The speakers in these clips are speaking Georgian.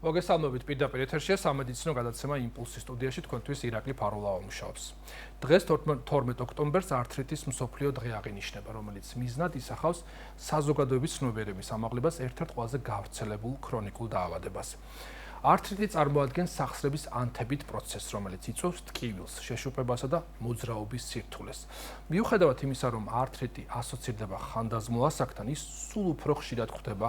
მოგესალმებით პირდაპირ ეთერშია სამედიცინო გადაცემა იმპულსი სტუდიაში თქვენთვის ირაკლი ფარულავა მუშაობს. დღეს 12 ოქტომბერს ართრიტის მსოფლიო დღე აღინიშნება, რომელიც მიზნად ისახავს საზოგადოების ცნობიერების ამაღლებას ერთ-ერთ ყველაზე გავრცელებულ ქრონიკულ დაავადებას. ართრიტი წარმოადგენს სახსრების ანთებით პროცესს, რომელიც იწვევს ტკივილს, შეშუპებასა და მოძრაობის სირთულეს. მიუხედავად იმისა, რომ ართრიტი ასოცირდება ხანდაზმულ ასაკთან, ის სულ უფრო ხშირად გვხვდება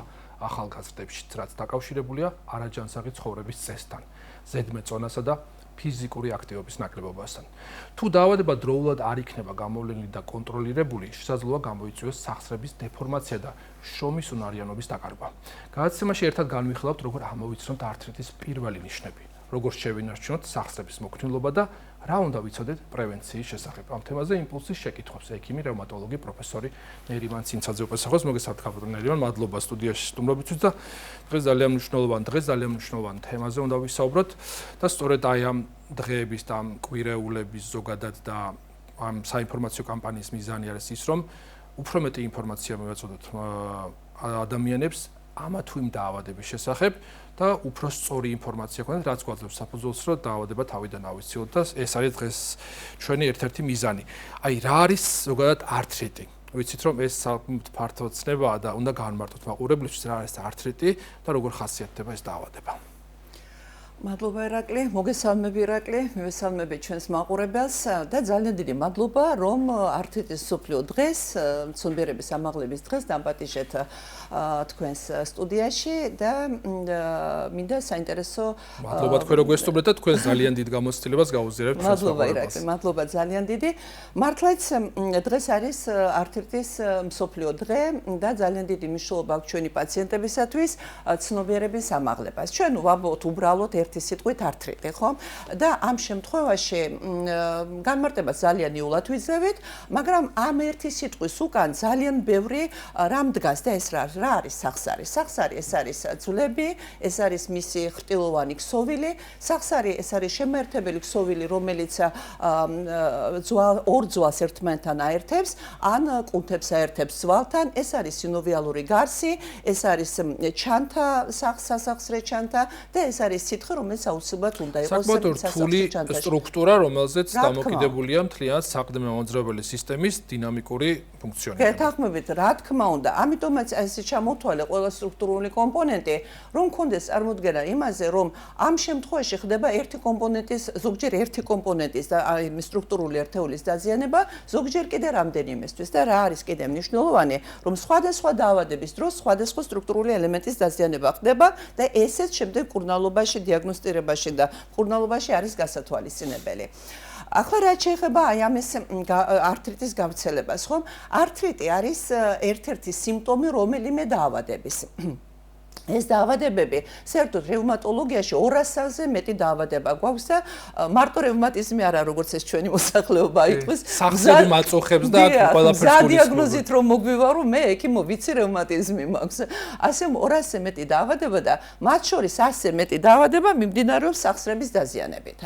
ახალგაზრდებში, რაც დაკავშირებულია არაჯანსაღი ცხოვრების წესთან, ზედმეტწონასა და ფიზიკური აქტივობის ნაკლებობასთან. თუ დაავადება დროულად არ იქნება გამოვლენილი და კონტროლირებული, შესაძლოა გამოიწვიოს სახსრების დეფორმაცია და შრომის უნარიანობის დაკარგვა. გადაცემაში ერთად განვიხილავთ, როგორ ამოვიცნოთ ართრიტის პირველი ნიშნები, როგორ შევინარჩუნოთ სახსრების მოქნილობა და რა უნდა ვიცოდეთ პრევენციის შესახებ. ამ თემაზე იმპულსის შეკითხვებს ექიმი, რევმატოლოგი პროფესორი ნერიმან ცინცაძე უპასუხოს. მოგესალმებით ქალბატონ ნერიმან, მადლობა სტუდიაში სტუმრობისთვის და დღეს ძალიან მნიშვნელოვან თემაზე უნდა ვისაუბროთ და სწორედ აი ამ დღეების და ამ კვირეულების ზოგადად და ამ საინფორმაციო კამპანიის მიზანი არის ის, რომ უფრო მეტი ინფორმაცია მივაწოდოთ ადამიანებს ამა თუ იმ დაავადების შესახებ და უფრო სწორი ინფორმაცია ქონდეთ, რაც გვაძლევს საფუძველს, რომ დაავადება თავიდან ავიცილოთ და ეს არის დღეს ჩვენი ერთ-ერთი მიზანი. აი, რა არის ზოგადად ართრიტი? ვიცით, რომ ეს ფართო ცნებაა და უნდა განმარტოთ მაყურებლისთვის, რა არის ართრიტი და როგორ ხასიათდება ეს დაავადება. მადლობა ირაკლი, მოგესალმები ირაკლი, მივესალმები ჩვენს მაყურებელს და ძალიან დიდი მადლობა, რომ ართრიტის მსოფლიო დღეს, ცნობიერების ამაღლების დღეს დამპატიჟეთ თქვენს სტუდიაში და მინდა საინტერესო მადლობა თქვენ რომ გვესტუმრეთ და თქვენ ძალიან დიდ გამოცდილებას გაუზიარებთ ჩვენს მაყურებელს. მადლობა ირაკლი, მადლობა ძალიან დიდი. მართლაც დღეს არის ართრიტის მსოფლიო დღე და ძალიან დიდი მნიშვნელობა აქვს ჩვენი პაციენტებისათვის ცნობიერების ამაღლებას. ჩვენ ვამბობთ უბრალოდ ერთი სიტყვით ართრიტი, ხო? და ამ შემთხვევაში განმარტებას ძალიან იულად ვიძევით, მაგრამ ამ ერთი სიტყვის უკან ძალიან ბევრი რამ დგას და ეს რა არის სახსარი? სახსარი ეს არის ძვლები, ეს არის მისი ხრტილოვანი ქსოვილი, სახსარი ეს არის შემაერთებელი ქსოვილი, რომელიც ორ ძვალს ერთმანეთთან აერთებს, ან კუნთებს აერთებს ძვალთან, ეს არის სინოვიალური გარსი, ეს არის ჩანთა, სასახსრე ჩანთა და ეს არის სითხე, რომელიც აუცილებლად უნდა იყოს რთული სტრუქტურა, რომელზეც დამოკიდებულია მთლიანად საყრდენ-მომოძრავებელი სისტემის დინამიკური ფუნქციონირება. გეთანხმებით, რა თქმა უნდა, ამიტომაც ეს ჩამოთვალე ყველა სტრუქტურული კომპონენტი, რომ კონდეს წარმოდგენა იმაზე, რომ ამ შემთხვევაში ხდება ერთი კომპონენტის, ზოგჯერ ერთი კომპონენტის და აი სტრუქტურული ერთეულის დაზიანება, ზოგჯერ კიდე რამდენიმესთვის და რა არის კიდე მნიშვნელოვანი, რომ სხვადასხვა დაავადების დროს სხვადასხვა სტრუქტურული ელემენტის დაზიანება ხდება და ესეც შემდეგ კურნალობაში, დიაგნოსტირებაში და კურნალობაში არის გასათვალისწინებელი. ახლა რაც შეეხება აი ამის ართრიტის გავრცელებას, ხომ? ართრიტი არის ერთ-ერთი სიმპტომი რომელიმე დაავადების. ეს დაავადებები, საერთოდ რევმატოლოგიაში 200-ზე მეტი დაავადება გვაქვს და მარტო რევმატიზმი არა, როგორც ეს ჩვენი მოსახლეობა იტყვის. სახსრები მაწუხებს და ყველაფერს გულისხმობს. დიაგნოზით რომ მოგვივარო, მე ექიმო ვიცი რევმატიზმი მაქვს. ასე 200-ზე მეტი დაავადება და მათ შორის 100-ზე მეტი დაავადება მიმდინარეობს სახსრების დაზიანებით.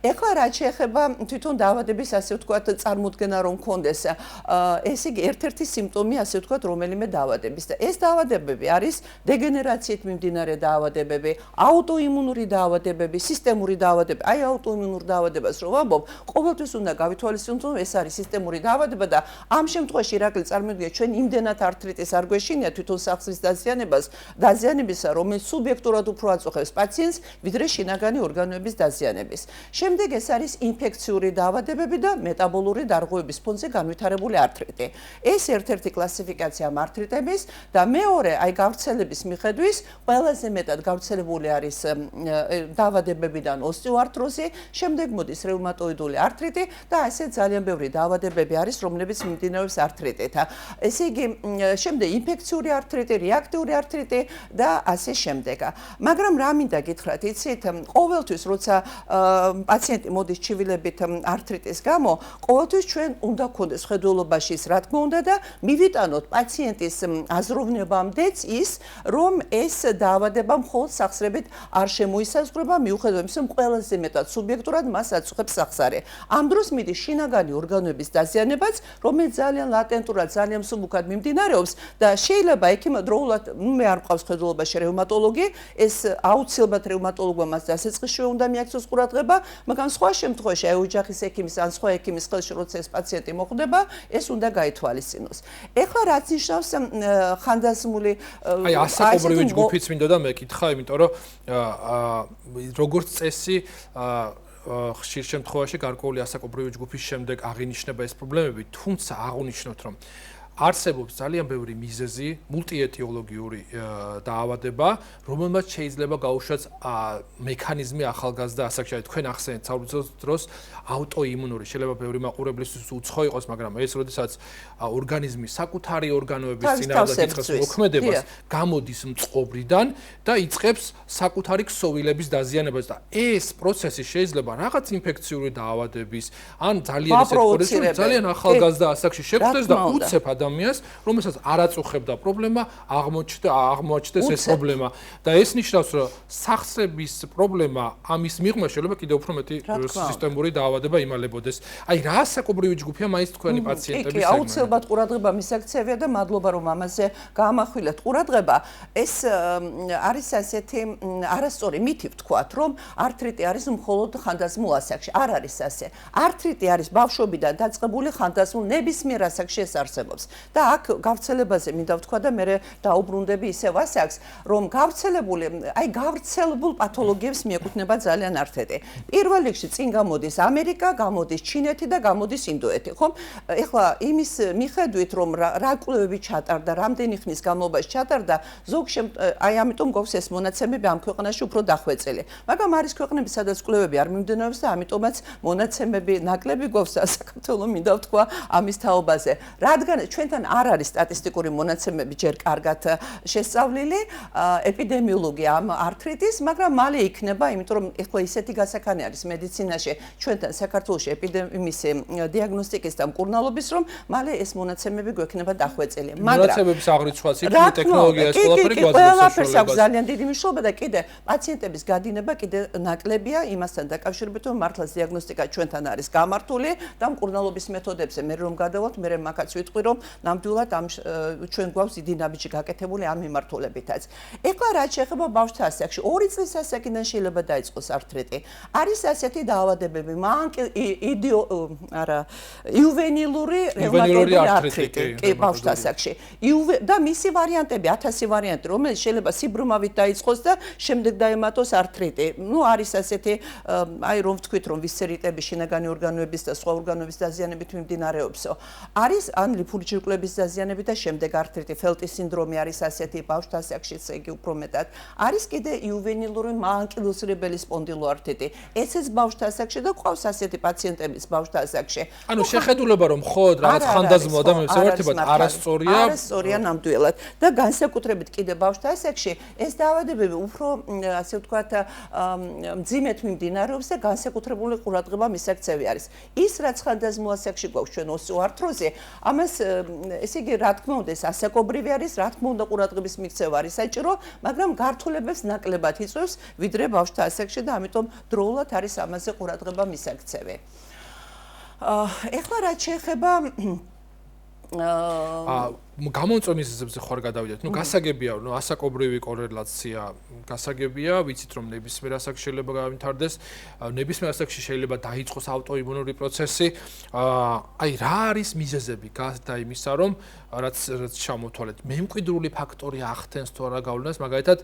ეხლა რაც შეეხება თვითონ დაავადების, ასე ვთქვათ, წარმოდგენა რომ კონდეს, ესე იგი ერთ-ერთი სიმპტომი, ასე ვთქვათ, რომელიმე დაავადების და ეს დაავადებები არის დეგენერაცია მიმდინარე დაავადებები, აუტოიმუნური დაავადებები, სისტემური დაავადებები. აი აუტოიმუნურ დაავადებას რომ ვამბობ, ყოველთვის უნდა გავითვალისწინოთ, რომ ეს არის სისტემური დაავადება და ამ შემთხვევაში ირაკლი წარმოგიდგენთ, ჩვენ იმდენად ართრიტის არ გვეშინია თვითონ სახსრის დაზიანებისა, რომელიც სუბიექტურად უფრო აწუხებს პაციენტს, ვიდრე შინაგანი ორგანოების დაზიანების. შემდეგ ეს არის ინფექციური დაავადებები და მეტაბოლური დარღვევების ფონზე განვითარებული ართრიტი. ეს ერთ-ერთი კლასიფიკაცია ართრიტების და მეორე, აი გავრცელების მიხედვით ყველაზე მეტად გავრცელებული არის დაავადებებიდან ოსტეოარტროზი, შემდეგ მოდის რევმატოიდული ართრიტი და ასე ძალიან ბევრი დაავადებები არის, რომლებიც მიმდინარეობს ართრიტით. ესე იგი, შემდეგ ინფექციური ართრიტი, რეაქტიული ართრიტი და ასე შემდეგ. მაგრამ რა მინდა გითხრათ, იცით, ყოველთვის როცა პაციენტი მოდის ჩივილებით ართრიტის გამო, ყოველთვის ჩვენ უნდა გქონდეს ხედველობაში ის, რა თქმა უნდა და მივიტანოთ პაციენტის აზროვნებამდეც ის, რომ ეს დაავადება მხოლოდ სახსრებით არ შემოისაზღვრება, მიუხედავად იმისა, რომ ყველაზე მეტად სუბიექტურად მას აწუხებს სახსარე. ამ დროს მიდის შინაგანი ორგანოების დაზიანებაც, რომელიც ძალიან ლატენტურად, ძალიან მსუბუქად მიმდინარეობს და შეიძლება ექიმ დროულად, მე არ მყავს ხედულობაში რევმატოლოგი, ეს აუცილებლად რევმატოლოგმა მას დასაწყისშივე უნდა მიაქცოს ყურადღება, მაგრამ სხვა შემთხვევაში აი ოჯახის ექიმის ან სხვა ექიმის ხელში როცა ეს პაციენტი მოხვდება, ეს უნდა გაითვალისწინოს. ეხლა რაც ნიშნავს ხანდაზმული აი ასაკობრივი ჯგუფიც მინდოდა მეკითხა, იმიტომ რომ როგორც წესი ხშირ შემთხვევაში გარკვეული ასაკობრივი ჯგუფის შემდეგ აღინიშნება ეს პრობლემები, თუმცა აღნიშნოთ რომ არსებობს ძალიან ბევრი მიზეზი, მულტიეტიოლოგიური დაავადება, რომელმაც შეიძლება გაუშვათ მექანიზმი ახალგაზრდა ასაკში. თქვენ ახსენეთ საუბრობთ დროს აუტოიმუნური, შეიძლება ბევრი მაყურებლისთვის უცხო იყოს, მაგრამ ეს როდესაც ორგანიზმი საკუთარი ორგანოების წინააღმდეგ იწყებს მოქმედებას, გამოდის მწყობრიდან და იწყებს საკუთარი ქსოვილების დაზიანებას და ეს პროცესი შეიძლება რაღაც ინფექციური დაავადების ან ძალიან ახალგაზრდა ასაკში შეხვდეს და უცებ ადამიანს, რომელსაც არ აწუხებდა პრობლემა, აღმოაჩნდეს ეს პრობლემა და ეს ნიშნავს, რომ სახსრების პრობლემა ამის მიღმა შეიძლება კიდევ უფრო მეტი სისტემური დაავადება იმალებოდეს. აი რა ასაკობრივი ჯგუფია მაინც თქვენი პაციენტების კი, აუცილებლად ყურადღება მისაქცევია და მადლობა რომ ამაზე გაამახვილეთ ყურადღება. ეს არის ასეთი არასწორი მითი ვთქვათ, რომ ართრიტი არის მხოლოდ ხანდაზმულ ასაკში. არ არის ასე. ართრიტი არის ბავშვობიდან დაწყებული ხანდაზმულ ნებისმიერ ასაკში ეს არსებობს. და აქ გავრცელებაზე მინდა ვთქვა და მე დაუბრუნდები ისევ ასაკს, რომ გავრცელებულ პათოლოგიებს მიეკუთვნება ძალიან ართრიტი. პირველ რიგში წინ გამოდის ამერიკა, გამოდის ჩინეთი და გამოდის ინდოეთი, ხომ? ეხლა იმის მიხედვით, რომ რა კვლევები ჩატარდა, რამდენი ხნის განმავლობაში ჩატარდა, აი ამიტომ გვაქვს ეს მონაცემები ამ ქვეყანაში უფრო დახვეწილი. მაგრამ არის ქვეყნები, სადაც კვლევები არ მიმდინარეობს და ამიტომაც მონაცემები ნაკლები გვაქვს საქართველოს მინდა ვთქვა ამის თაობაზე. რადგან ჩვენთან არ არის სტატისტიკური მონაცემები ჯერ კარგად შესწავლილი ეპიდემიოლოგია ამ ართრიტის, მაგრამ მალე იქნება, იმიტომ რომ ეხლა ისეთი გასახანი არის მედიცინაში, ჩვენთან საქართველოში ეპიდემიის დიაგნოსტიკის და მკურნალობის, რომ მალე ეს მონაცემები გვექნება დახვეწილი. მონაცემების აღრიცხვაც იქნება ტექნოლოგია ეს ყველაფერი გვაძლევს აქვს ძალიან დიდი მნიშვნელობა და კიდე პაციენტების გადინება კიდე ნაკლებია იმასთან დაკავშირებით, რომ მართლაც დიაგნოსტიკა ჩვენთან არის გამართული და მკურნალობის მეთოდებზე მე რომ გადავალთ, მე მაგაც ვიტყვი, რომ ნამდვილად ამ ჩვენ გვაქვს დიდი ნაბიჯი გაკეთებული ამ მიმართულებითაც. ეხლა რაც შეეხება ბავშვთა ასაკში, 2 წლის ასაკიდან შეიძლება დაიწყოს ართრიტი. არის ასეთი დაავადებები, იუვენილური რევმატოიდული ართრიტი, კი, ბავშვთა ასაკში. და მისი ვარიანტები, 1000 ვარიანტი, რომელიც შეიძლება სიბრმავით დაიწყოს და შემდეგ დაემატოს ართრიტი. არის ასეთი, აი რომ ვთქვით, რომ ვისცერიტები, შინაგანი ორგანოების და სხვა ორგანოების დაზიანებით მიმდინარეობსო. არის ან ლიფური ჯირკვლების დაზიანებით და შემდეგ ართრიტი, ფელტის სინდრომი არის ასეთი ბავშვთა ასაკში, იგი უფრო მეტად. არის კიდე იუვენილური მაანკილოზრებელი სპონდილოართრიტი. ესეც ბავშვთა ასაკში და ყავს ასეთი პაციენტების ბავშვთა ასაკში. ანუ შეხედულება რომ მხოლოდ რაღაც ხანდაზმულ ადამიანებს ევერთებათ არასწორია. არასწორია ნამდვილად და განსაკუთრებით კიდე ბავშვთა ასაკში ეს დაავადებები უფრო ასე ვთქვათ მძიმედ მიმდინარეობს და განსაკუთრებული ყურადღება მისაქცევი არის. ის რაც ხანდაზმულ ასაკში გვაქვს ჩვენ ოსტეოარტროზი, ამას ესე იგი რა თქმა უნდა ეს ასაკობრივი არის, რა თქმა უნდა ყურადღების მიქცევა არის საჭირო, მაგრამ გართულებებს ნაკლებად იწვევს ვიდრე ბავშვთა ასაკში და ამიტომ დროულად არის ამაზე ყურადღება მისაქცევი. ეხლა რაც შეეხება გამომწვევ მიზეზებზე ხარ გადავიდეთ. გასაგებია, ასაკობრივი კორელაცია გასაგებია, ვიცით რომ ნებისმიერ ასაკში შეიძლება გავითარდეს, ნებისმიერ ასაკში შეიძლება დაიწყოს ავტოიმუნური პროცესი. აი რა არის მიზეზები გარდა იმისა, რომ რაც ჩამოთვალეთ, მემკვიდრული ფაქტორი ახდენს თუ არა გავლენას, მაგალითად,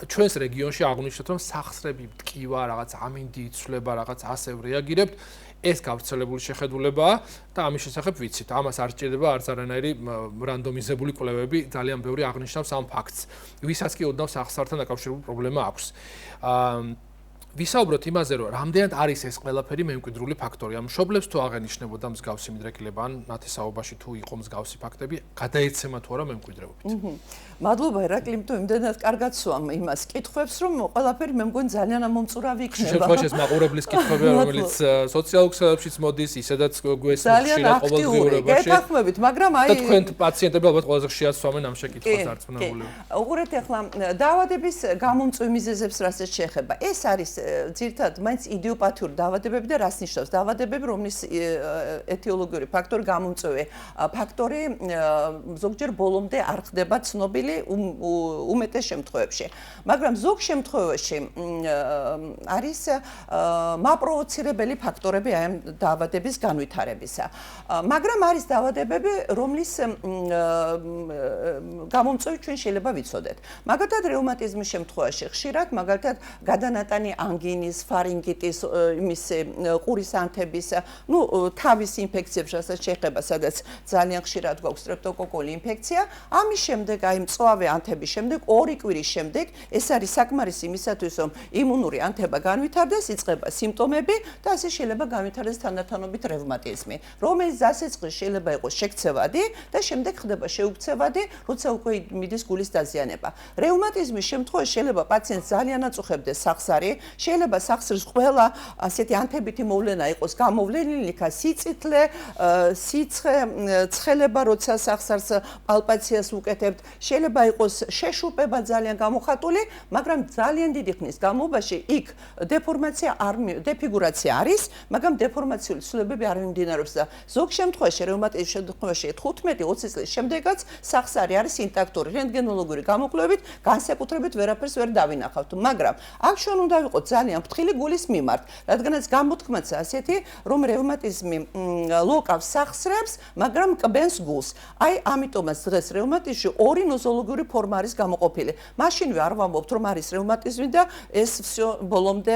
ჩვენს რეგიონში აღნიშნეთ რომ სახსრები მტკივა, რაღაც ამინდი იცვლება, რაღაც ასევ რეაგირებთ. ეს გავრცელებული შეხედულებაა და ამის შესახებ ვიცით. ამას არ სჭირდება არც არანაირი რანდომიზებული კვლევები, ძალიან ბევრი აღნიშნავს ამ ფაქტს. ვისაც კი ოდნავ სახსრებთან დაკავშირებული პრობლემა აქვს. ვისაუბროთ იმაზე, რომ რამდენად არის ეს ყველაფერი მემკვიდრული ფაქტორი. ამ მშობლებს თუ აღენიშნებოდა მსგავსი მიდრეკილება, ან მათი საუბარში თუ იყო მსგავსი ფაქტები, გადაეცემა თუ არა მემკვიდრეობით. მადლობა ირაკლი, თუ იმდენად კარგად სვამ იმას კითხვებს, რომ ყველაფერი მე მგონი ძალიან ამომწურავი იქნება. შემთხვევაში ეს მაყურებლის კითხვებია, რომელიც სოციალურ ქსელებშიც მოდის, ისედაც გვესმის ხშირად ყოველდღიურობაში. ეთანხმებით, მაგრამ აი და თქვენ პაციენტები ალბათ ყველაზე ხშირად სვამენ ამ შეკითხვას დარწმუნებული. უყურეთ ახლა დაავადების გამომწვევ მიზეზებს რასაც შეეხება. ეს არის ძირითადად მაინც იდიოპათიური დაავადებები და რას ნიშნავს დაავადებები, რომლის ეთიოლოგიური ფაქტორი გამომწვევი ფაქტორი ზოგჯერ ბოლომდე არ ხდება ცნობილი უმეტეს შემთხვევებში. მაგრამ ზოგ შემთხვევაში არის მაპროვოცირებელი ფაქტორები აი ამ დაავადების განვითარებისა. მაგრამ არის დაავადებები, რომლის გამომწვევი ჩვენ შეიძლება ვიცოდეთ. მაგალითად რეუმატიზმის შემთხვევაში ხშირად მაგალითად გადანატანი ანგინის, ფარინგიტის, იმისი ყურის ანთების, თავის ინფექციებს რასაც შეეხება, სადაც ძალიან ხშირად გვაქვს სტრეპტოკოკული ინფექცია, ამის შემდეგ აი მწვავე ანთების შემდეგ 2 კვირის შემდეგ ეს არის საკმარისი იმისათვის, რომ იმუნური ანთება განვითარდეს, იწყება სიმპტომები და ასე შეიძლება განვითარდეს თანდათანობით რევმატიზმი, რომელიც დასაწყისში შეიძლება იყოს შექცევადი და შემდეგ ხდება შეუქცევადი, როცა უკვე მიდის გულის დაზიანება. რევმატიზმის შემთხვევაში შეიძლება პაციენტს ძალიან აწუხებდეს სახსარი, შეიძლება სახსრის ყველა ასეთი ანთებითი მოვლენა იყოს გამოვლენილი, იქა სიწითლე, სიცხე, ცხელება, როცა სახსარს პალპაციას უკეთებთ, შეიძლება იყოს შეშუპება ძალიან გამოხატული, მაგრამ ძალიან დიდი ხნის განმავლობაში იქ დეფიგურაცია არის, მაგრამ დეფორმაციული ცვლილებები არ მიმდინარეობს და ზოგ შემთხვევაში რევმატიზმის შემთხვევაში 15-20 წლის შემდეგაც სახსარი არის ინტაქტური, რენტგენოლოგიური გამოკვლევით განსაკუთრებით ვერაფერს ვერ დავინახავთ, მაგრამ აქ ჩვენ უნდა ვიყოთ ძალიან ფრთხილი გულის მიმართ, რადგანაც გამოთქმაც ასეთი, რომ რევმატიზმი ლოკავს სახსრებს, მაგრამ კბენს გულს. აი ამიტომაც დღეს რევმატიზმში 2 ნოზოლოგიური ფორმა არის გამოყოფილი. მაშინვე არ ვამბობთ, რომ არის რევმატიზმი და ეს всё ბოლომდე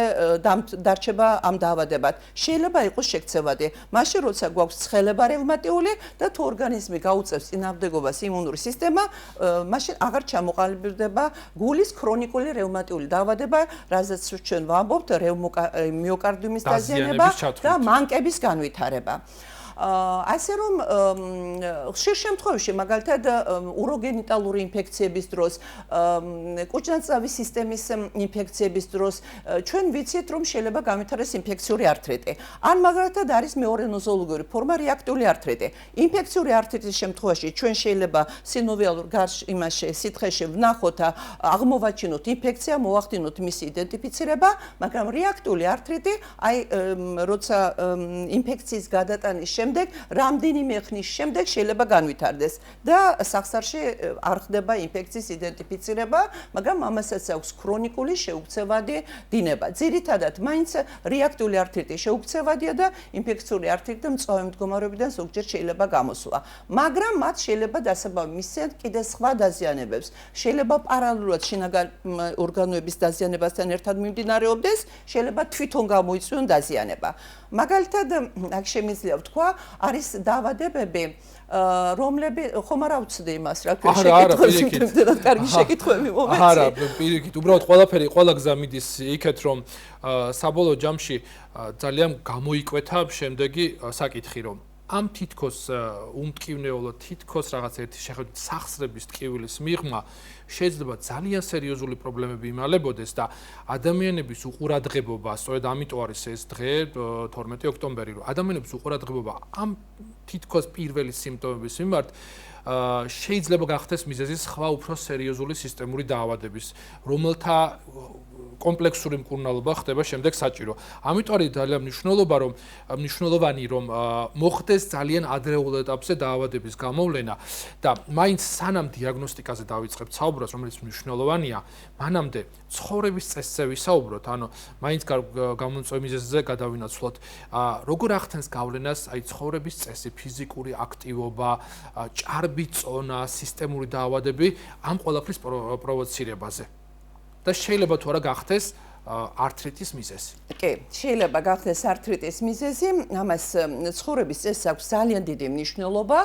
დარჩება ამ დაავადებად. შეიძლება იყოს შექცევადი. მაშინ როცა გვაქვს ცხელება რევმატიული და თუ ორგანიზმი გაუწევს წინააღმდეგობას იმუნური სისტემა, მაშინ აღარ ჩამოყალიბდება გულის ქრონიკული რევმატიული დაავადება, რასაც ჩვენ ვამბობთ მიოკარდიუმის დაზიანება და მანკების განვითარება. ასე რომ ხშირ შემთხვევაში მაგალითად უროგენიტალური ინფექციების დროს, კუჭნაწლავის სისტემის ინფექციების დროს ჩვენ ვიცით, რომ შეიძლება განვითარდეს ინფექციური ართრიტი. ან მაგალითად არის მეორე ნოზოლოგიური ფორმა რეაქტიული ართრიტი. ინფექციური ართრიტის შემთხვევაში ჩვენ შეიძლება სინოვიალურ იმაში სითხეში ვნახოთ, აღმოვაჩინოთ ინფექცია, მოვახდინოთ მისი იდენტიფიცირება, მაგრამ რეაქტიული ართრიტი, აი როცა ინფექციის გადატანის შემდეგ რამდენიმე ხნის შემდეგ შეიძლება განვითარდეს და სახსარში არ ხდება ინფექციის იდენტიფიცირება, მაგრამ ამასაც აქვს ქრონიკული შეუქცევადი დინება. ძირითადად მაინც რეაქტიული ართრიტი შეუქცევადია და ინფექციური ართრიტი და მწვავე მდგომარეობიდან ზოგჯერ შეიძლება გამოსვლა. მაგრამ მათ შეიძლება დასაბამი მისცენ კიდე სხვა დაზიანებებს. შეიძლება პარალელურად შინაგან ორგანოების დაზიანებასთან ერთად მიმდინარეობდეს, შეიძლება თვითონ გამოიწვიონ დაზიანება. მაგალითად, აქ შემიძლია ვთქვა, არის დაავადებები, რომლები ხომ არ ავწდე იმას, რა ქვია, შეკითხვები, კარგი შეკითხვები მომეცი. არა, პირიქით, უბრალოდ ყველაფერი, ყველა გზა მიდის იქეთ, რომ საბოლოო ჯამში ძალიან გამოიკვეთა შემდეგი საკითხი, რომ ამ თითქოს უმტკივნეულო, თითქოს რაღაც ერთი შეხედვით სახსრების ტკივილის მიღმა შეიძლება ძალიან სერიოზული პრობლემები იმალებოდეს და ადამიანების უყურადღებობა, სწორედ ამიტომ არის ეს დღე 12 ოქტომბერი, რომ ადამიანების უყურადღებობა ამ თითქოს პირველი სიმპტომების მიმართ შეიძლება გახდეს მიზეზი სხვა უფრო სერიოზული სისტემური დაავადების, რომელთა კომპლექსური მკურნალობა ხდება შემდეგ საჭირო. ამიტომ არის ძალიან მნიშვნელოვანი, რომ მოხდეს ძალიან ადრეულ ეტაპზე დაავადების გამოვლენა და მაინც სანამ დიაგნოსტიკაზე დავიწყებთ საუბრას, რომელიც მნიშვნელოვანია, მანამდე ცხოვრების წესზე ვისაუბროთ, ანუ მაინც გამომწვევ მიზეზზე გადავინაცვლოთ, როგორ ახდენს გავლენას აი ცხოვრების წესი, ფიზიკური აქტივობა, ჭარბი წონა, სისტემური დაავადები ამ ყველაფრის პროვოცირებაზე. და შეიძლება თუ არა გახდეს arthritis მიზეზი. კი, შეიძლება გახდეს arthritis მიზეზი, ამას ცხოვრების წესს აქვს ძალიან დიდი მნიშვნელობა.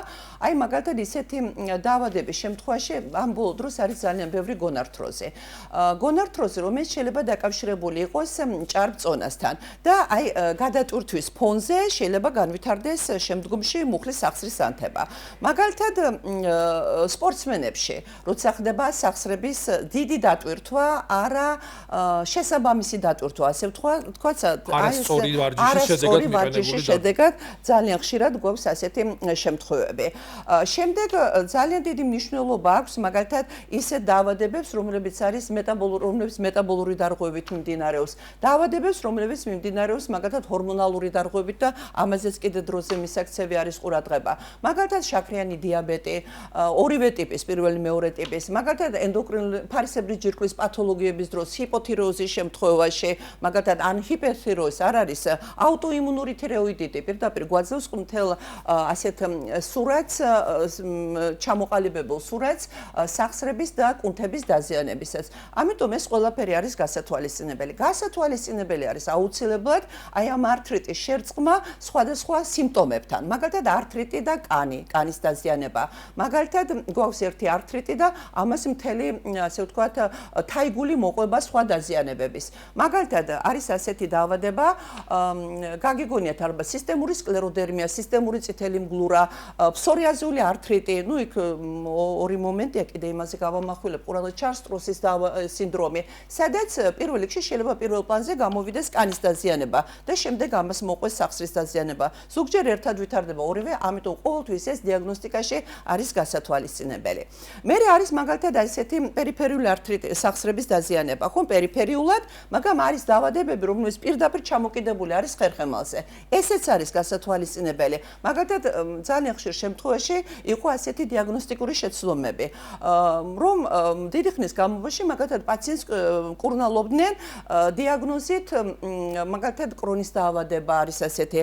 აი მაგალითად ისეთი დაავადების შემთხვევაში ამ ბოლო დროს არის ძალიან ბევრი გონართროზი. გონართროზი, რომელიც შეიძლება დაკავშირებული იყოს ჭარბწონასთან და აი გადატვირთვის ფონზე შეიძლება განვითარდეს შემდგომში მუხლის სახსრის ანთება. მაგალითად სპორტსმენებში, როცა ხდება სახსრების დიდი დატვირთვა, არა შესაბამისი დატვირთვა, ასე ვთქვათ, არასწორი ვარჯიშის შედეგად ძალიან ხშირად გვაქვს ასეთი შემთხვევები. შემდეგ ძალიან დიდი მნიშვნელობა აქვს მაგალითად ისეთ დაავადებებს, რომლებიც მეტაბოლური დარღვევით მიმდინარეობს, დაავადებებს, რომლებიც მიმდინარეობს მაგალითად ჰორმონალური დარღვევით და ამაზეც კიდე დროზე მისაქცევი არის ყურადღება. მაგალითად შაქრიანი დიაბეტი, ორივე ტიპის, პირველი მეორე ტიპის, მაგალითად ფარისებრი ჯირკვლის პათოლოგიების დროს, ჰიპოთირეოზის შემთხვევაში, მაგალითად ან ჰიპერთირეოზი არ არის აუტოიმუნური თირეოიდიტი, პირდაპირ გვაძლევს მთელ ასეთ სურათს, ჩამოყალიბებულ სურათს სახსრების და კუნთების დაზიანებისას. ამიტომ ეს ყველაფერი არის გასათვალისწინებელი. გასათვალისწინებელი არის აუცილებლად აი ამ arthritis შერწყმა სხვადასხვა სიმპტომებთან. მაგალითად arthritis და კანის დაზიანება. მაგალითად გვაქვს ერთი arthritis და ამას მთელი ასე ვთქვათ თაიგული მოყვება სხვა დაზიანებების. მაგალითად არის ასეთი დაავადება, გაგიგონიათ ალბათ სისტემური სკლეროდერმია, სისტემური წითელი მგლურა, ფსორიაზული arthritis, ну იქ ორი მომენტია კიდე იმაზე გავამახვილებ, ყურადღება ჩარსტროსის სინდრომი, სადაც პირველ რიგში შეიძლება პირველ პლანზე გამოვიდეს კანის დაზიანება და შემდეგ ამას მოყვეს სახსრის დაზიანება. ზოგჯერ ერთად ვითარდება ორივე, ამიტომ ყოველთვის ეს დიაგნოსტიკაში არის გასათვალისწინებელი. მერე არის მაგალითად ასეთი პერიფერიული arthritis სახსრების დაზიანება, ხო, პერიფერიულად, მაგრამ არის დაავადებები, რომლებიც პირდაპირ ჩამოკიდებული არის ხერხემალზე. ესეც არის გასათვალისწინებელი. მაგალითად ძალიან ხშირ შემთხვევაში იყო ასეთი დიაგნოსტიკური შეცდომები, რომ დიდი ხნის განმავლობაში მაგალითად პაციენტს კურნალობდნენ დიაგნოზით, მაგალითად კრონის დაავადება არის ასეთი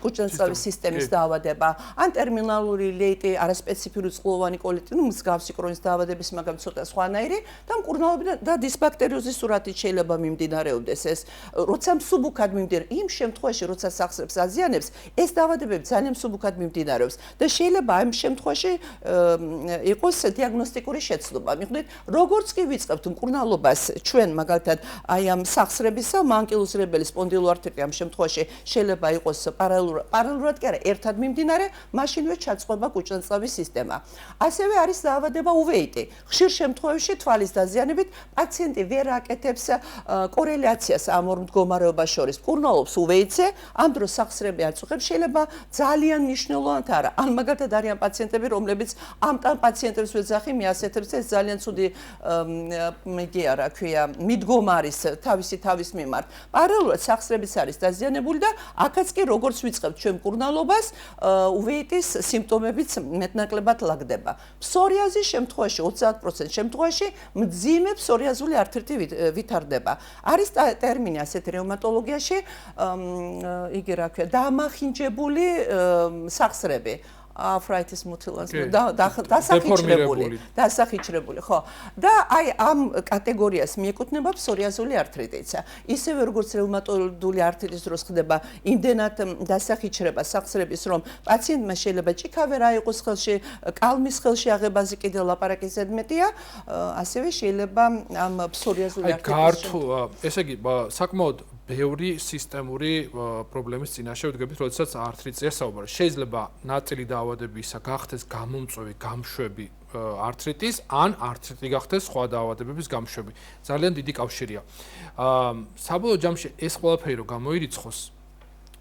კუჭნაწყლის სისტემის დაავადება, ან ტერმინალური ლეიტი, არასპეციფიური წყლოვანი კოლიტი, ну მსგავსი კრონის დაავადების, მაგრამ ცოტა სხვანაირი და მკურნალობდნენ და დისბაქტერიოზის სურათით შეიძლება მიმდინარეობდეს ეს, როცა მსუბუქად მიმდინარეობს, იმ შემთხვევაში, როცა სახსრებს აზიანებს, ეს დაავადებები ძალიან მსუბუქად მიმდინარეობს და შეიძლება ამ შემთხვევაში იყოს დიაგნოსტიკური შეცდომა. მიხვდით, როგორც კი ვიწყებთ მკურნალობას ჩვენ მაგალითად აი ამ სახსრებისა, მანკილოსრებელი სპონდილოარტრიტი ამ შემთხვევაში შეიძლება იყოს პარალელურად კი არა, ერთად მიმდინარე, მაშინვე ჩაწყობა კუჭნაწყლის სისტემა. ასევე არის დაავადება უვეიტი. ხშირ შემთხვევაში თვალის დაზიანებით პაციენტი ვერ აკეთებს კორელაციას ამ ორ მდგომარეობას შორის. მკურნალობს უვეიტზე, ამ დროს სახსრები აწუხებს, შეიძლება ძალიან მნიშვნელოვნად არა. ან მაგალითად არიან პაციენტები, რომლებიც ამ პაციენტებს ვეძახი, მიასეთებს ეს ძალიან ცუდი მეგი არა, ქვია, მიდგომარის თავის მიმართ. პარალელურად სახსრებიც არის დაზიანებული და აქაც კი როგორც ვიწყებთ ჩვენ მკურნალობას, უვეიტის სიმპტომებიც მეტნაკლებად ლაგდება. ფსორიაზის შემთხვევაში 30% შემთხვევაში მძიმე ფსორიაზული arthritis ვითარდება. არის ტერმინი ასეთ რევმატოლოგიაში, იგი რა ქვია, დამახინჯებული სახსრები. arthritis mutilans დასახიჩრებული, ხო. და აი ამ კატეგორიას მიეკუთვნება ფსორიაზული arthritis. ისევე როგორც რევმატოიდული arthritis დროს ხდება იმდენად დასახიჩრება სახსრების, რომ პაციენტმა შეიძლება ჭიქავე რა იყოს ხელში, კალმის ხელში აღებაზე კიდე ლაპარაკი ზედმეტია, ასევე შეიძლება ამ ფსორიაზული arthritis. ესე იგი, საკმაოდ ბევრი სისტემური პრობლემის წინაშე ვდგებით, როდესაც arthritis-ია საუბარი. შეიძლება ნაწილი დაავადებისა გახდეს გამომწვევი, გამშვები arthritis, ან arthritis გახდეს სხვა დაავადებების გამშვები. ძალიან დიდი კავშირია. საბოლოო ჯამში ეს ყველაფერი რომ გამოირიცხოს,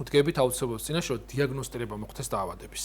ვდგებით აუცილებლად წინაშე, რომ დიაგნოსტირება მოხდეს დაავადების.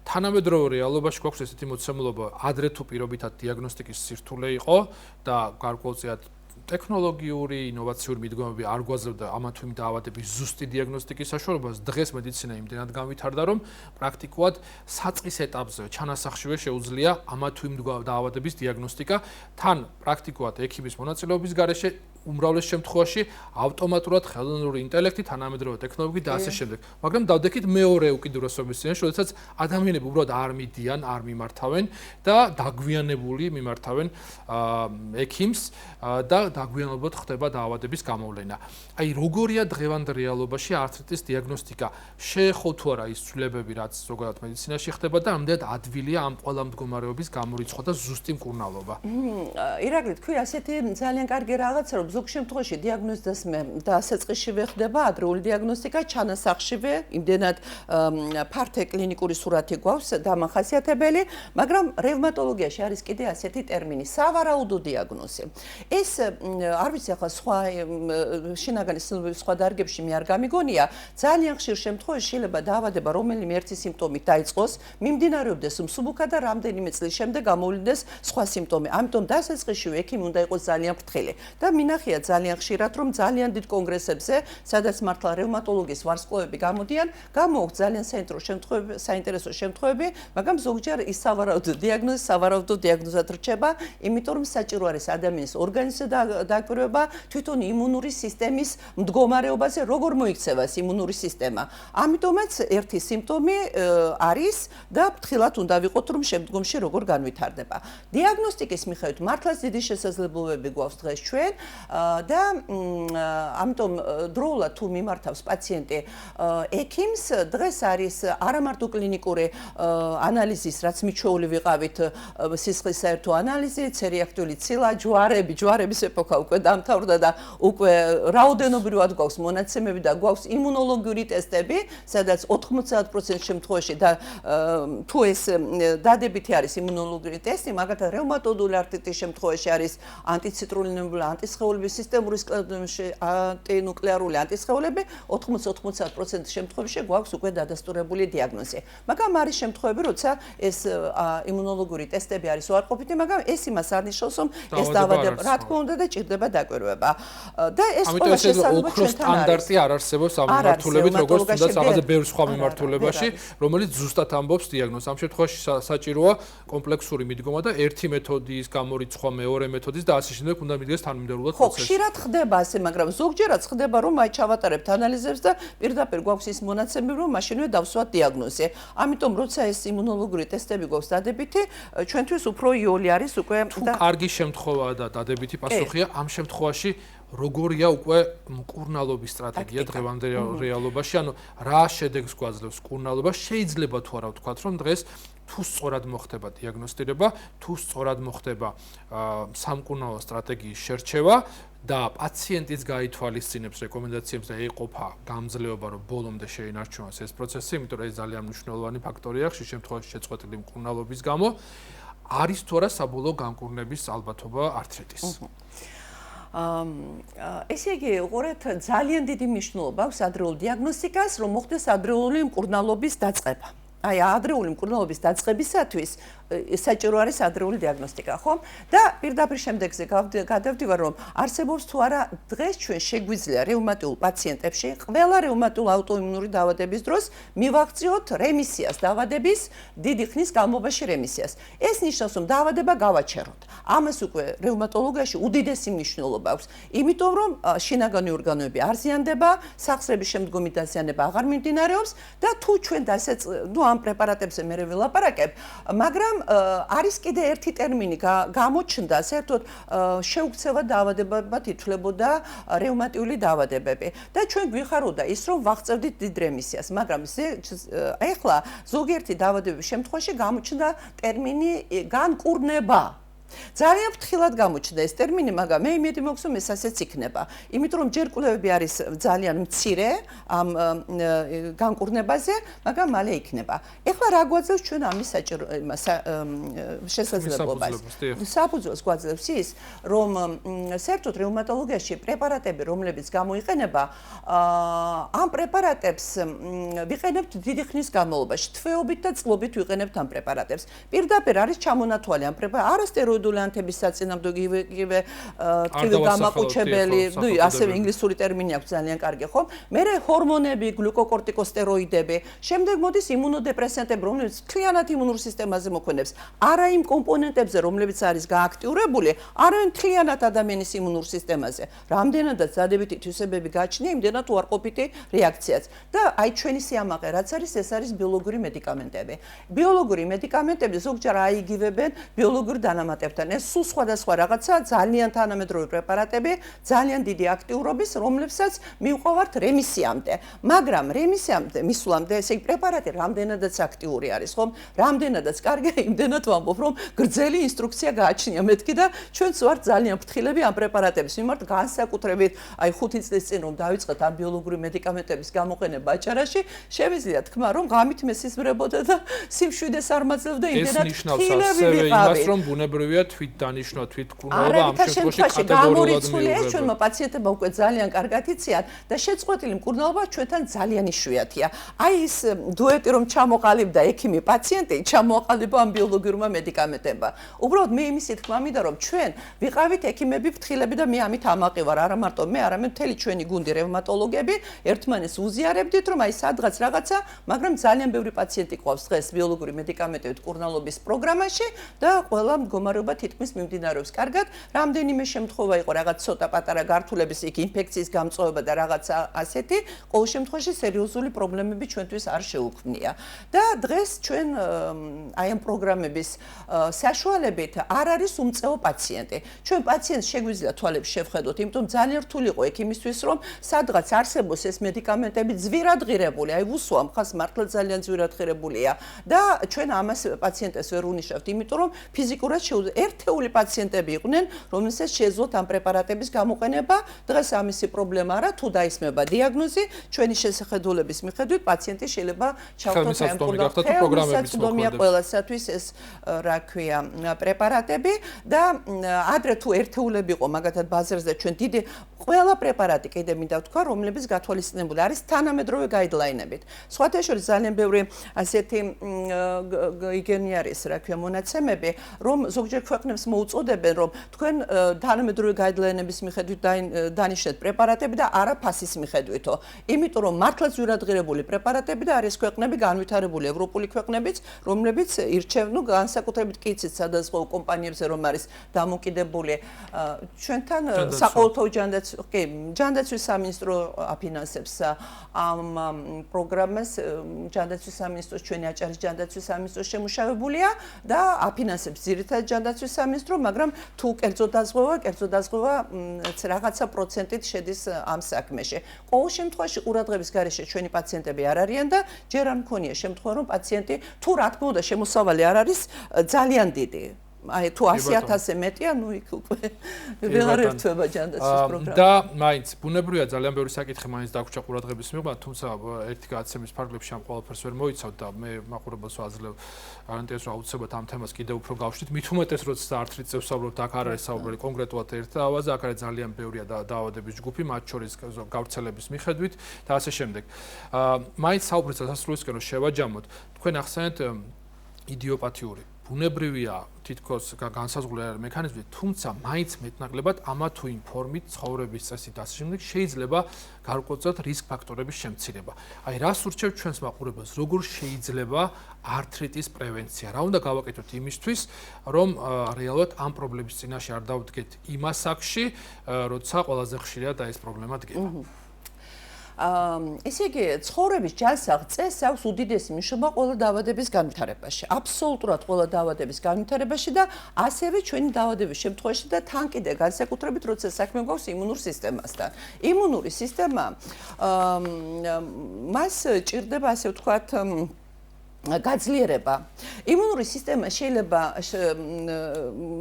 თანამედროვე რეალობაში გვაქვს ესეთი მოცემულობა, ადრე თუ პირობითად დიაგნოსტიკის სირთულე იყო და გარკვეულწილად ტექნოლოგიური, ინოვაციური მიდგომები არ გვაძლევდა ამა თუ იმ დაავადების ზუსტი დიაგნოსტიკის საშუალებას. დღეს მედიცინა იმდენად განვითარდა, რომ პრაქტიკულად საწყის ეტაპზე ჩანასახშივე შეუძლია ამა თუ იმ დაავადების დიაგნოსტიკა. თან პრაქტიკულად ექიმის მონაწილეობის გარეშე უმრავლეს შემთხვევაში ავტომატურად ხელოვნური ინტელექტი, თანამედროვე ტექნოლოგიით და ასე შემდეგ. მაგრამ დავდექით მეორე უკიდურესობის წინაშე, როდესაც ადამიანები უბრალოდ არ მიდიან, არ მიმართავენ და დაგვიანებული მიმართავენ ექიმს და დაგვიანებულად ხდება დაავადების გამოვლენა. აი როგორია დღევანდელ რეალობაში ართრიტის დიაგნოსტიკა? შეეხო თუ არა ის ცვლილებები, რაც ზოგადად მედიცინაში ხდება და ამდენად ადვილია ამ ყველა მდგომარეობის გამორიცხვა და ზუსტი მკურნალობა? ირაკლი, თქვი ასეთი ძალიან კარგი რაღაცა, რომ ზოგ შემთხვევაში დიაგნოზდას მე დასაწყისშივე ხდება ადრეული დიაგნოსტიკა, ჩანასახშივე, იმდენად ფართე კლინიკური სურათი გვაქვს დამახასიათებელი, მაგრამ რევმატოლოგიაში არის კიდე ასეთი ტერმინი სავარაუდო დიაგნოზი. ეს არ ვიცი ახლა სხვა შინაგანი სილვების სხვა დარგებში მე არ გამიგონია, ძალიან ხშირ შემთხვევაში შეიძლება დაავადება რომელიმე ერთი სიმპტომით დაიწყოს, მიმდინარეობდეს მსუბუქად და რამდენიმე წლის შემდეგ გამოვლინდეს სხვა სიმპტომი. ამიტომ დასაწყისშივე ექიმი უნდა იყოს ძალიან ფრთხილი. და მინახია ძალიან ხშირად, რომ ძალიან დიდ კონგრესებზე, სადაც მართლა რევმატოლოგიის ვარსკვლავები გამოდიან, გამოაქვს ძალიან საინტერესო შემთხვევები, მაგრამ ზოგჯერ ის სავარაუდო დიაგნოზი სავარაუდო დიაგნოზად რჩება, იმიტომ რომ საჭირო არის ადამიანის ორგანიზმზე დაკვირვება, თვითონ იმუნური სისტემის მდგომარეობაზე, როგორ მოიქცევა ეს იმუნური სისტემა. ამიტომაც ერთი სიმპტომი არის და ფრთხილად უნდა ვიყოთ, რომ შემდგომში როგორ განვითარდება. დიაგნოსტიკის მიხედვით მართლაც დიდი შესაძლებლობები გვაქვს დღეს ჩვენ და ამიტომ დროულად თუ მიმართავს პაციენტი ექიმს, დღეს არის არა მარტო კლინიკური ანალიზის, რაც მიჩვეული ვიყავით, სისხლის საერთო ანალიზი, ცერეაქტიული ცილა, ჯვარების ეპოქა უკვე დამთავრდა და უკვე რაოდენობრივად გვაქვს მონაცემები და გვაქვს იმუნოლოგიური ტესტები, სადაც 90% შემთხვევაში და თუ ეს დადებითი არის იმუნოლოგიური ტესტი, მაგალითად რევმატოიდული არტრიტის შემთხვევაში არის ანტიციტრულინური, ანტისხეულების სისტემური სკლეროზში, ანტინუკლეარული ანტისხეულები, 80% შემთხვევაში გვაქვს უკვე დადასტურებული დიაგნოზი. მაგრამ არის შემთხვევები, როცა ეს იმუნოლოგიური ტესტები არის უარყოფითი, მაგრამ ეს იმას არ ნიშნავს, რომ ეს დაავადება რა თქმა უნდა და ჭირდება დაკვირვება. და ეს ყველა შესაძლებლობა ჩვენთან არის. სტანდარტი არ არსებობს ამ მიმართულებით, როგორც თუნდაც ამაზე ბევრ სხვა მიმართულებაში, რომელიც ზუსტად ამბობს დიაგნოზს. ამ შემთხვევაში საჭიროა კომპლექსური მიდგომა და ერთი მეთოდის გამორიცხვა, მეორე მეთოდის და ასე შემდეგ უნდა მიდგეს თანმიმდევრულად პროცესი. ხო, ხშირად ხდება ასე, მაგრამ ზოგჯერაც ხდება, რომ აი ჩავატარებთ ანალიზებს და პირდაპირ გვაქვს ის მონაცემები, რომ მაშინვე დავსვათ დიაგნოზი. ამიტომ როცა ეს იმუნოლოგიური ტესტები გვაქვს დადებითი, ჩვენთვის უფრო იოლი არის უკვე და კარგი შემთხვევაა და დადებითი პასუხია ამ შემთხვევაში როგორია უკვე მკურნალობის სტრატეგია დღევანდელ რეალობაში, ანუ რა შედეგს გვაძლევს მკურნალობა, შეიძლება თუ არა ვთქვათ, რომ დღეს თუ სწორად მოხდება დიაგნოსტირება, თუ სწორად მოხდება სამკურნალო სტრატეგიის შერჩევა და პაციენტიც გაითვალისწინებს რეკომენდაციებს და ეყოფა გამძლეობა, რომ ბოლომდე შეინარჩუნოს ეს პროცესი, იმიტომ რომ ეს ძალიან მნიშვნელოვანი ფაქტორია ხშირ შემთხვევაში შეწყვეტილი მკურნალობის გამო, არის თუ არა საბოლოო განკურნების ალბათობა ართრიტის. ესე იგი, უყურეთ, ძალიან დიდი მნიშვნელობა აქვს ადრეულ დიაგნოსტიკას, რომ მოხდეს ადრეული მკურნალობის დაწყება. აი, ადრეული მკურნალობის დაწყებისათვის საჭირო არის ადრეული დიაგნოსტიკა, ხო? და პირდაპირ შემდეგზე გადავდივარ, რომ არსებობს თუ არა დღეს ჩვენ შეგვიძლია რევმატულ პაციენტებში ყველა რევმატულ აუტოიმუნური დაავადების დროს მივაღწიოთ რემისიას, დაავადების დიდი ხნის განმავლობაში რემისიას. ეს ნიშნავს, რომ დაავადება გავაჩეროთ. ამას უკვე რევმატოლოგიაში უდიდესი მნიშვნელობა აქვს, იმიტომ რომ შინაგანი ორგანოები არ ზიანდება, სახსრების შემდგომი დაზიანება აღარ მიმდინარეობს და თუ ჩვენ ამ პრეპარატებზე მე ვილაპარაკებ, მაგრამ არის კიდე ერთი ტერმინი გამოჩნდა, საერთოდ შეუქცევა დაავადებებად ითვლებოდა რევმატიული დაავადებები და ჩვენ გვიხაროდა ის, რომ ვაღწევდით დიდ რემისიას, მაგრამ ეხლა ზოგიერთი დაავადების შემთხვევაში გამოჩნდა ტერმინი განკურნება. ძალიან ფრთხილად გამოჩნდა ეს ტერმინი, მაგრამ მე იმედი მაქვს, რომ ეს ასეც იქნება. იმიტომ რომ ჯერ კვლევები არის ძალიან მცირე ამ განკურნებაზე, მაგრამ მალე იქნება. ეხლა რა გვაძლევს ჩვენ ამის შესაძლებლობას? საფუძველს გვაძლევს ის, რომ საერთოდ რევმატოლოგიაში პრეპარატები, რომლებიც გამოიყენება, ამ პრეპარატებს ვიყენებთ დიდი ხნის განმავლობაში, თვეობით და წლობით ვიყენებთ ამ პრეპარატებს. პირდაპირ არის ჩამონათვალი ამ პრეპარატებში, არასტეროიდული ანთების საწინააღმდეგო იგივე ტკივილი გამაყუჩებელი, ასევე ინგლისური ტერმინი აქვს ძალიან კარგი, ხო? მერე ჰორმონები, გლუკოკორტიკოსტეროიდები, შემდეგ მოდის იმუნოდეპრესანტები, რომლებიც მთლიანად იმუნურ სისტემაზე მოქმედებს, არა იმ კომპონენტებზე, რომლებიც არის გააქტიურებული, არამედ მთლიანად ადამიანის იმუნურ სისტემაზე. რამდენადაც დადებითი თვისებები გაჩნია, იმდენად უარყოფითი რეაქციაც. და აი ჩვენი სიამაყე რაც არის, ეს არის ბიოლოგიური მედიკამენტები. ბიოლოგიური მედიკამენტები ზოგჯერ აიგივებენ ბიოლოგიურ დანამატებებს. პრეპარატებთან. ეს სულ სხვადასხვა რაღაცა, ძალიან თანამედროვე პრეპარატები, ძალიან დიდი აქტიურობის, რომლებსაც მივყავართ რემისიამდე. მაგრამ რემისიამდე მისვლამდე ესე იგი პრეპარატი რამდენადაც აქტიური არის, ხომ? რამდენადაც კარგია, იმდენად ვამბობ, რომ გრძელი ინსტრუქცია გააჩნია მეთქი და ჩვენც ვართ ძალიან ფრთხილები ამ პრეპარატების მიმართ, განსაკუთრებით აი 5 წლის წინ რომ დავიწყეთ ამ ბიოლოგიური მედიკამენტების გამოყენება აჭარაში, შემიძლია თქვა, რომ ღამით მესიზმრებოდა და სიმშვიდეს არ მაძლევდა იმდენად ფრთხილები ვიყავით. რომ ბუნებრივია თვით დანიშნვა, თვით კურნალობა ამ შემთხვევაში კატეგორიულად მიიღება. ჩვენმა პაციენტებმა უკვე ძალიან კარგად იციან და შეწყვეტილი მკურნალობა ჩვენთან ძალიან იშვიათია. აი ის დუეტი რომ ჩამოყალიბდა ექიმი პაციენტი, ჩამოყალიბა ამ ბიოლოგიურმა მედიკამენტებმა. უბრალოდ მე იმის თქმა მინდა რომ ჩვენ ვიყავით ექიმები ფრთხილები და მე ამით ამაყი ვარ, არა მარტო მე, არამედ მთელი ჩვენი გუნდი რევმატოლოგები ერთმანეთს უზიარებდით რომ აი სადღაც რაღაცა, მაგრამ ძალიან ბევრი პაციენტი ყავს დღეს ბიოლოგიური მედიკამენტებით კურნალობის პროგრამაში და ყველა მდგომარეობა თითქმის მიმდინარეობს კარგად. რამდენიმე შემთხვევა იყო რაღაც ცოტა პატარა გართულების იქ ინფექციის გამწვევა და რაღაცა ასეთი, ყოველ შემთხვევაში სერიოზული პრობლემები ჩვენთვის არ შეუქმნია. და დღეს ჩვენ აი ამ პროგრამების საშუალებით არ არის უმწეო პაციენტი. ჩვენ პაციენტს შეგვიძლია თვალებს შევხედოთ, იმიტომ ძალიან რთული იყო ექიმისთვის რომ სადღაც არსებობს ეს მედიკამენტები ძვირად ღირებული, აი ვუსვამ ხას მართლა ძალიან ძვირად ღირებულია და ჩვენ ამას პაციენტებს ვერ უნიშნავთ, იმიტომ რომ ფიზიკურად ერთეული პაციენტები იყვნენ, რომელსაც შეეძლოთ ამ პრეპარატების გამოყენება. დღეს ამისი პრობლემა არა, თუ დაისმება დიაგნოზი, ჩვენი შესახედულების მიხედვით პაციენტი შეიძლება ჩავთვალოთ ამ პროგრამების პროგრამებია ყველასათვის ეს რა ქვია პრეპარატები და ადრე თუ ერთეულები იყო მაგათად ბაზარზე ჩვენ დიდი ყველა პრეპარატი კიდე მინდა ვთქვა, რომლებიც გათვალისწინებული არის თანამედროვე გაიდლაინებით. სხვათა შორის ძალიან ბევრი ასეთი იგენი არის, რა ქვია, მონაცემები, რომ ზოგჯერ ქვეყნებს მოუწოდებენ, რომ თქვენ თანამედროვე გაიდლაინების მიხედვით დანიშნეთ პრეპარატები და არა ფასის მიხედვითო. იმიტომ რომ მართლა ძვირად ღირებული პრეპარატები და არის ქვეყნები განვითარებული ევროპული ქვეყნებიც, რომლებიც ირჩევენ განსაკუთრებით კი იცით სადაზღვევო კომპანიებზე რომ არის დამოკიდებული ჩვენთან საყოველთაო ჯანდაცვის სამინისტრო აფინანსებს ამ პროგრამას. ჯანდაცვის სამინისტროს ჩვენი აჭარის ჯანდაცვის სამინისტრო შემუშავებულია და აფინანსებს ძირითადად ჯანდაცვის სამინისტრო, მაგრამ თუ კერძო დაზღვევა რაღაცა პროცენტით შედის ამ საქმეში. ყოველ შემთხვევაში ყურადღების გარეშე ჩვენი პაციენტები არ არიან და ჯერ არ მქონია შემთხვევა რომ პაციენტი თუ რა თქმა უნდა შემოსავალი არ არის ძალიან დიდი. აი თუ 100,000-ზე მეტია, ნუ იქ უკვე ვეღარ ერთვება ჯანდაცვის პროგრამა. და მაინც ბუნებრივია ძალიან ბევრი საკითხი მაინც დაგვრჩა ყურადღების მიღება, თუმცა ერთი გადაცემის ფარგლებში ამ ყველაფერს ვერ მოიცავ და მე მაყურებელს ვაძლევ არანტიეს რომ აუცილებლად ამ თემას კიდევ უფრო გავშვით. მით უმეტეს როცა არც რიწევს ვსაუბრობთ, აქ არ არის საუბარი კონკრეტულად ერთ დავაზე, აქ არის ძალიან ბევრია დაავადების ჯგუფი, მათ შორის გავრცელების მიხედვით და ასე შემდეგ. მაინც საუბრის დასასრულისკენ რომ შევაჯამოთ, თქვენ ახსენეთ იდიოპათიური ბუნებრივია თითქოს განსაზღვრული მექანიზმი, თუმცა მაინც მეტნაკლებად ამა თუ იმ ფორმით ცხოვრების წესით ასე შემდეგ შეიძლება გარკვეულწილად რისკ ფაქტორების შემცირება. აი რას ურჩევთ ჩვენს მაყურებელს, როგორ შეიძლება ართრიტის პრევენცია? რა უნდა გავაკეთოთ იმისთვის, რომ რეალურად ამ პრობლემის წინაშე არ დავდგეთ იმ ასაკში, როცა ყველაზე ხშირად ეს პრობლემა დგება. ესე იგი, ცხოვრების ჯანსაღ წესს აქვს უდიდესი მნიშვნელობა ყველა დაავადების განვითარებაში. აბსოლუტურად ყველა დაავადების განვითარებაში და ასევე ჩვენი დაავადების შემთხვევაში და თან კიდე განსაკუთრებით, როცა საქმე გვაქვს იმუნურ სისტემასთან. იმუნური სისტემა მას ჭირდება, ასე ვთქვათ, გაძლიერება. იმუნური სისტემა შეიძლება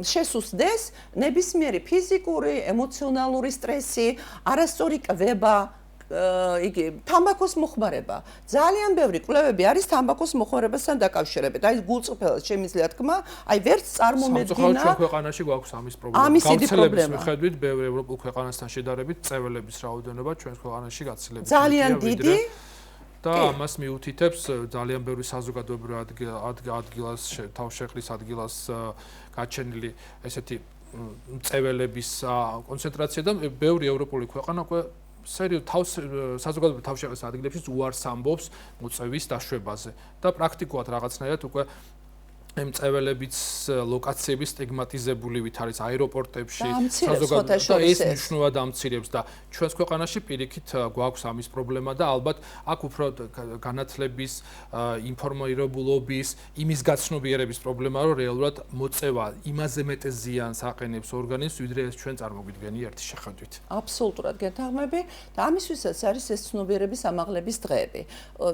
შესუსტდეს ნებისმიერი ფიზიკური, ემოციონალური სტრესი, არასწორი კვება, იგი თამბაქოს მოხმარება. ძალიან ბევრი კვლევები არის თამბაქოს მოხმარებასთან დაკავშირებით. აი გულწრფელად შემიძლია თქვა, აი ვერც წარმომედგინა. ჩვენ ქვეყანაში გვაქვს ამის პრობლემა. გავრცელების მიხედვით ბევრი ევროპულ ქვეყანასთან შედარებით წეველების რაოდენობა ჩვენს ქვეყანაში გაცილებით ძალიან დიდი და ამას მიუთითებს ძალიან ბევრი საზოგადოებრივი ადგილას თავშეყრის ადგილას გაჩენილი ესეთი წეველების კონცენტრაცია და ბევრი ევროპული ქვეყანა უკვე საზოგადოებრივი თავშეყრის ადგილებში უარს ამბობს მოწვევის დაშვებაზე და პრაქტიკულად რაღაცნაირად უკვე იმ წეველებიც ლოკაციების სტიგმატიზებული ვით არის აეროპორტებში, საზოგადოებაში და ეს მნიშვნელოვნად ამცირებს და ჩვენს ქვეყანაში პირიქით გვაქვს ამის პრობლემა და ალბათ აქ უფრო განათლების, ინფორმირებულობის, იმის გაცნობიერების პრობლემაა, რომ რეალურად მოწევა იმაზე მეტეს ზიანს აყენებს ორგანიზმს, ვიდრე ეს ჩვენ წარმოგვიდგენი ერთი შეხედვით. აბსოლუტურად გეთანხმები და ამისთვისაც არის ეს ცნობიერების ამაღლების დღეები.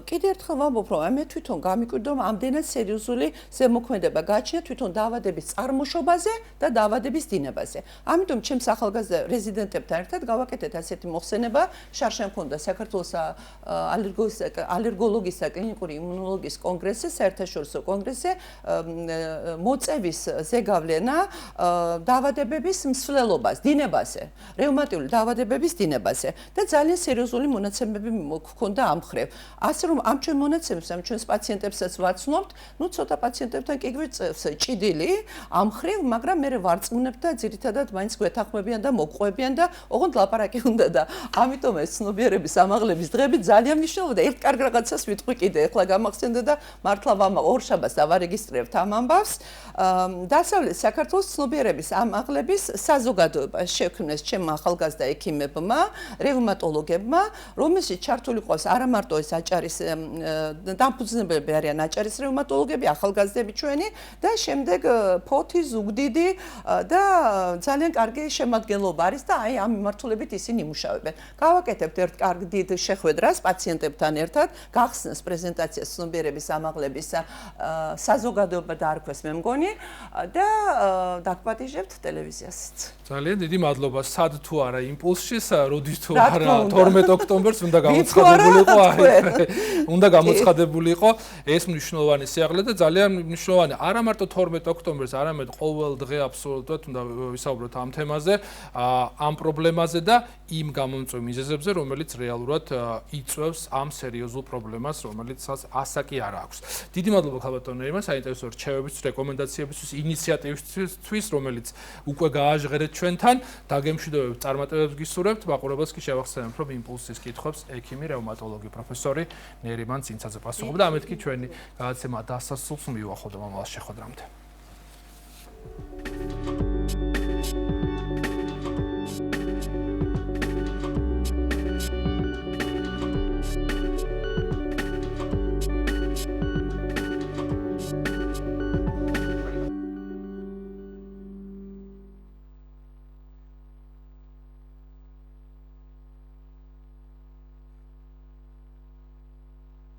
კიდევ ერთხელ ვამბობ, რომ მე თვითონ გამიკვირდა, რომ ამდენად სერიოზული ზემოქმედება გაჩნია თვითონ დაავადების წარმოშობაზე და დაავადების დინებაზე. ამიტომ ჩემს ახალგაზრდა რეზიდენტებთან ერთად გავაკეთეთ ასეთი მოხსენება, შარშან მქონდა საქართველოს ალერგოლოგის და კლინიკური იმუნოლოგიის კონგრესზე, საერთაშორისო კონგრესზე მოწევის ზეგავლენა დაავადებების მსვლელობას, დინებაზე, რევმატიული დაავადებების დინებაზე და ძალიან სერიოზული მონაცემები მქონდა ამ მხრივ. ასე რომ ამ ჩვენ მონაცემებს, ამ ჩვენს პაციენტებსაც ვაცნობთ, ნუ ცოტა პაციენტებთან კი გვიწევს ჭიდილი ამ მხრივ, მაგრამ მე ვარწმუნებ და ძირითადად მაინც გვეთანხმებიან და მოგყვებიან და ოღონდ ლაპარაკი უნდა და ამიტომ ეს ცნობიერების ამაღლების დღეები ძალიან მნიშვნელოვანია. ერთ კარგ რაღაცას ვიტყვი კიდე, ეხლა გამახსენდა და მართლა ორშაბათს დავარეგისტრირებთ ამ ამბავს. დასავლეთ საქართველოს ცნობიერების ამაღლების საზოგადოება შექმნეს ჩემმა ახალგაზრდა ექიმებმა, რევმატოლოგებმა, რომელშიც ჩართული ყავს არა მარტო ეს აჭარის დამფუძნებლები არიან აჭარის რევმატოლოგები, ახალგაზრდები ჩვენი და შემდეგ ფოთი, ზუგდიდი და ძალიან კარგი შემადგენლობა არის და აი ამ მიმართულებით ისინი იმუშავებენ. გავაკეთებთ ერთ კარგ დიდ შეხვედრას პაციენტებთან ერთად, გახსნას პრეზენტაციას ცნობიერების ამაღლების საზოგადოება დაარქვეს მე მგონი და დაგპატიჟებთ ტელევიზიასაც. ძალიან დიდი მადლობა. სად თუ არა იმპულსში, როდის თუ არა 12 ოქტომბერს უნდა გამოცხადებულიყო, უნდა გამოცხადებულიყო ეს მნიშვნელოვანი სიაღლე და ძალიან მნიშვნელოვანი. არა მარტო 12 ოქტომბერს, არამედ ყოველ დღე აბსოლუტურად უნდა ვისაუბროთ ამ თემაზე, ამ პრობლემაზე და იმ გამომწვევ მიზეზებზე, რომელიც რეალურად იწვევს ამ სერიოზულ პრობლემას, რომელიცაც ასაკი არ აქვს. დიდი მადლობა ქალბატონებმა საინტერესო რჩევებისთვის, რეკომენდაციებისთვის, ინიციატივისთვის, რომელიც უკვე გააჟღერეთ ჩვენთან. დაგემშვიდობებთ, წარმატებებს გისურვებთ. მაყურებელს კი შევახსენებ, რომ იმპულსის კითხვებს ექიმი, რევმატოლოგი, პროფესორი ნერიმან წინცაძე პასუხობდა. ამეთქი ჩვენი გადაცემა დასასრულს მივახოთ მომავალ შეხვედრამდე.